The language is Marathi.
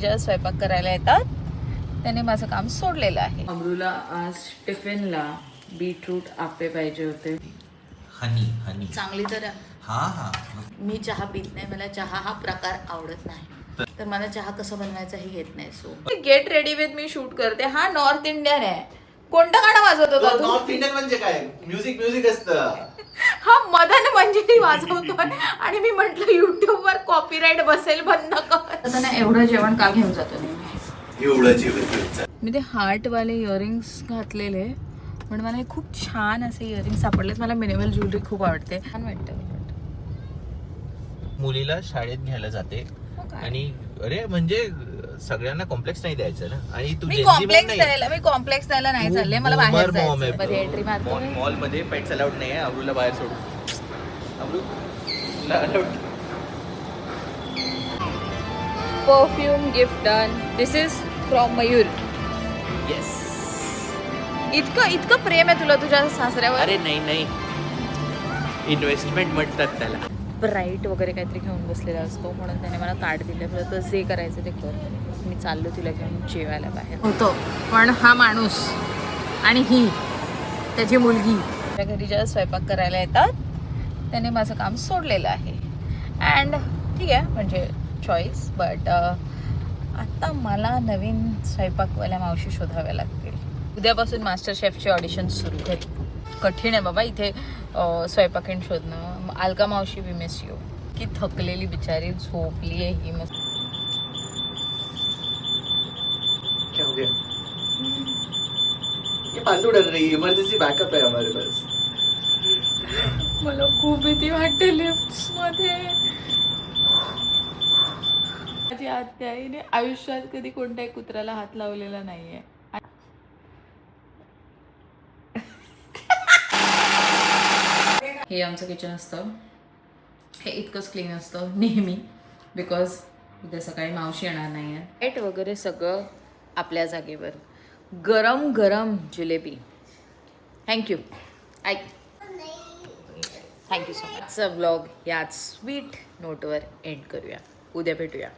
ज्या स्वयंपाक करायला येतात त्याने माझं काम सोडलेलं आहे. अमरूला आज टिफिनला बीटरूट आपे पाहिजे होते. हनी हनी चांगली तर हा मी चहा पीत नाही, मला चहा हा प्रकार आवडत नाही, तर मला चहा कसं बनवायचं हे येत नाही. So get ready with me shoot करते. हा नॉर्थ इंडियन आहे. कोणतं गाणं वाजवत होता तू? नॉर्थ इंडियन म्हणजे काय? म्युझिक असतं. हा मदन मंजिरी वाजवतोय आणि मी म्हंटल युट्यूब वर कॉपीराईट बसेल, बंद कर. आता ना एवढं जेवण का घेऊन जातो नाही एवढं जेवण. मी ते हार्ट वाले इयरिंग्स घातलेले, पण मला हे खूप छान असे इयरिंग्स सापडलेत. मला मिनिमल ज्वेलरी खूप आवडते, छान वाटतं. मुलीला शाळेत घ्यायला जाते आणि अरे म्हणजे सगळ्यांना कॉम्प्लेक्स नाही द्यायचं ना. आणि तू मी कॉम्प्लेक्स द्यायला नाही चालले, मला बाहेर जायचं. बरं एंट्री मारतो. मॉल मध्ये पेट्स अलाउड नाही आहे. अमरूला बाहेर सोडू. अमरूला allowed. Perfume gift done. This is from Mayur. Yes. इतकं प्रेम आहे तुला तुझ्या सासऱ्यावर. अरे नाही, इन्व्हेस्टमेंट म्हणतात त्याला. ब्राईट वगैरे काहीतरी घेऊन बसलेला असतो, म्हणून त्याने मला कार्ड दिलं. तुला तर जे करायचं ते कर. मी चाललो तिला घेऊन जेवायला बाहेर होतो. पण हा माणूस आणि ही त्याची मुलगी त्या घरी ज्या स्वयंपाक करायला येतात त्याने माझं काम सोडलेलं आहे. अँड ठीक आहे, म्हणजे चॉईस. बट आता मला नवीन स्वयंपाकवाल्या मावशी शोधाव्या लागतील. उद्यापासून मास्टर शेफची ऑडिशन सुरू. कठीण आहे बाबा इथे स्वयंपाकीण शोधणं. अलका मावशी वी मिस यू. की थकलेली बिचारी झोपली आहे ही. मस्त क्या हो गया? ये फालतू डर रही है. इमरजेंसी बैकअप है हमारे पास. मला खूप भीती वाटते लिफ्ट्स मध्ये. माझी आत्याईने आयुष्यात कधी कोणत्याही कुत्र्याला हात लावलेला नाहीये. हे आमचं किचन असतं. हे इतकंच क्लीन असतं नेहमी, बिकॉज उद्या सकाळी मावशी येणार नाही आहे. लाईट वगैरे सगळं आपल्या जागेवर. गरम गरम जिलेबी. थँक्यू. ऐक, थँक्यू सो मच. व्लॉग याच स्वीट नोटवर एंड करूया. उद्या भेटूया.